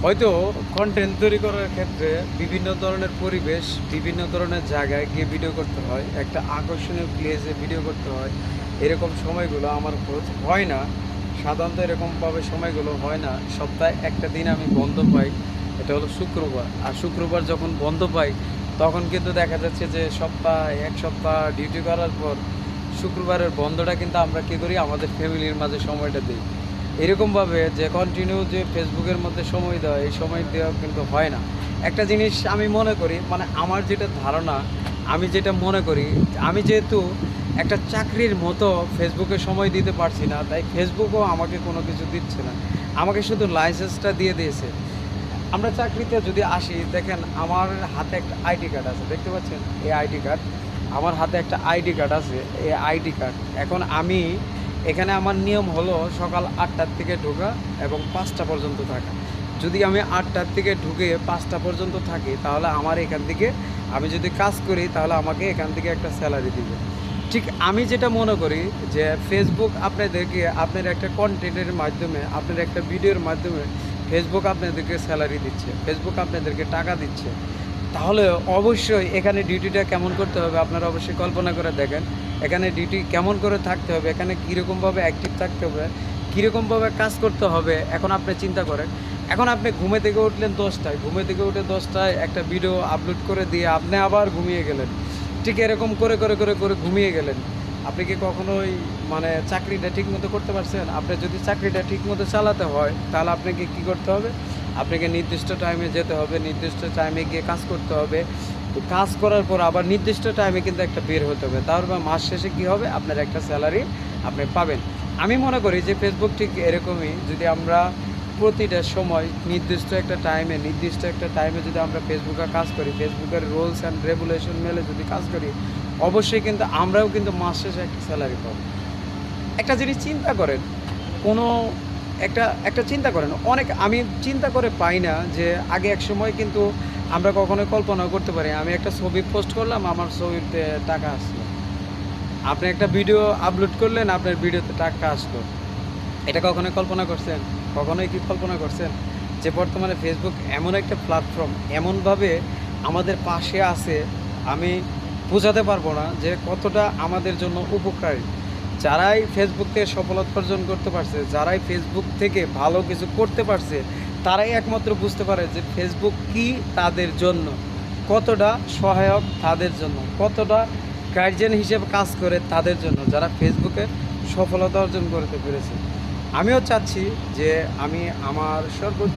হয়তো কন্টেন্ট তৈরি করার ক্ষেত্রে বিভিন্ন ধরনের পরিবেশ, বিভিন্ন ধরনের জায়গায় গিয়ে ভিডিও করতে হয়, একটা আকর্ষণীয় প্লেসে ভিডিও করতে হয়। এরকম সময়গুলো আমার হয় না। সাধারণত এরকমভাবে সময়গুলো হয় না। সপ্তাহে একটা দিন আমি বন্ধ পাই, এটা হলো শুক্রবার। আর শুক্রবার যখন বন্ধ পাই তখন কিন্তু দেখা যাচ্ছে যে এক সপ্তাহ ডিউটি করার পর শুক্রবারের বন্ধটা কিন্তু আমরা কী করি, আমাদের ফ্যামিলির মাঝে সময়টা দিই। এরকমভাবে যে কন্টিনিউ যে ফেসবুকের মধ্যে সময় দেওয়া, এই সময় দেওয়া কিন্তু হয় না। একটা জিনিস আমি মনে করি, মানে আমার যেটা ধারণা, আমি যেটা মনে করি, আমি যেহেতু একটা চাকরির মতো ফেসবুকে সময় দিতে পারছি না, তাই ফেসবুকও আমাকে কোনো কিছু দিচ্ছে না, আমাকে শুধু লাইসেন্সটা দিয়ে দিয়েছে। আমরা চাকরিতে যদি আসি, দেখেন আমার হাতে একটা আইডি কার্ড আছে, দেখতে পাচ্ছেন এই আইডি কার্ড, আমার হাতে একটা আইডি কার্ড আছে। এই আইডি কার্ড এখন আমি এখানে আমার নিয়ম হলো সকাল 8টার থেকে ঢোকা এবং 5টা পর্যন্ত থাকা। যদি আমি 8টার থেকে ঢুকে 5টা পর্যন্ত থাকি, তাহলে আমার এখান থেকে, আমি যদি কাজ করি তাহলে আমাকে এখান থেকে একটা স্যালারি দিবে। ঠিক আমি যেটা মনে করি যে ফেসবুক আপনাদেরকে, আপনার একটা কন্টেন্টের মাধ্যমে, আপনার একটা ভিডিওর মাধ্যমে ফেসবুক আপনাদেরকে স্যালারি দিচ্ছে, ফেসবুক আপনাদেরকে টাকা দিচ্ছে। তাহলে অবশ্যই এখানে ডিউটিটা কেমন করতে হবে আপনারা অবশ্যই কল্পনা করে দেখেন। এখানে ডিউটি কেমন করে থাকতে হবে, এখানে কীরকমভাবে অ্যাক্টিভ থাকতে হবে, কীরকমভাবে কাজ করতে হবে, এখন আপনি চিন্তা করেন। এখন আপনি ঘুমে থেকে উঠলেন 10টায়, ঘুমে থেকে উঠে 10টায় একটা ভিডিও আপলোড করে দিয়ে আপনি আবার ঘুমিয়ে গেলেন। ঠিক এরকম করে করে করে করে ঘুমিয়ে গেলেন। আপনি কি কখনোই মানে চাকরিটা ঠিকমতো করতে পারছেন? আপনি যদি চাকরিটা ঠিকমতো চালাতে হয় তাহলে আপনাকে কী করতে হবে? আপনাকে নির্দিষ্ট টাইমে যেতে হবে, নির্দিষ্ট টাইমে গিয়ে কাজ করতে হবে। কাজ করার পর আবার নির্দিষ্ট টাইমে কিন্তু একটা বের হতে হবে। তারপর মাস শেষে কী হবে? আপনার একটা স্যালারি আপনি পাবেন। আমি মনে করি যে ফেসবুক ঠিক এরকমই, যদি আমরা প্রতিটা সময় নির্দিষ্ট একটা টাইমে যদি আমরা ফেসবুকে কাজ করি, ফেসবুকের রুলস অ্যান্ড রেগুলেশন মেনে যদি কাজ করি, অবশ্যই কিন্তু আমরাও কিন্তু মাস শেষে একটা স্যালারি পাবো। একটা জিনিস চিন্তা করেন, কোনো একটা একটা চিন্তা করেন, অনেক আমি চিন্তা করে পাই না যে আগে এক সময় কিন্তু আমরা কখনোই কল্পনা করতে পারি, আমি একটা ছবি পোস্ট করলাম, আমার ছবিতে টাকা আসলো। আপনি একটা ভিডিও আপলোড করলেন, আপনার ভিডিওতে টাকা আসলো। এটা কখনোই কল্পনা করছেন? কখনোই কি কল্পনা করছেন যে বর্তমানে ফেসবুক এমন একটা প্ল্যাটফর্ম, এমনভাবে আমাদের পাশে আছে, আমি বোঝাতে পারবো না যে কতটা আমাদের জন্য উপকারী। যারাই ফেসবুক থেকে সফলতা অর্জন করতে পারছে, যারাই ফেসবুক থেকে ভালো কিছু করতে পারছে, তারাই একমাত্র বুঝতে পারে যে ফেসবুক কি তাদের জন্য, কতটা সহায়ক তাদের জন্য, কতটা গার্জিয়ান হিসেবে কাজ করে তাদের জন্য, যারা ফেসবুকে সফলতা অর্জন করতে পেরেছে। আমিও চাচ্ছি যে আমি আমার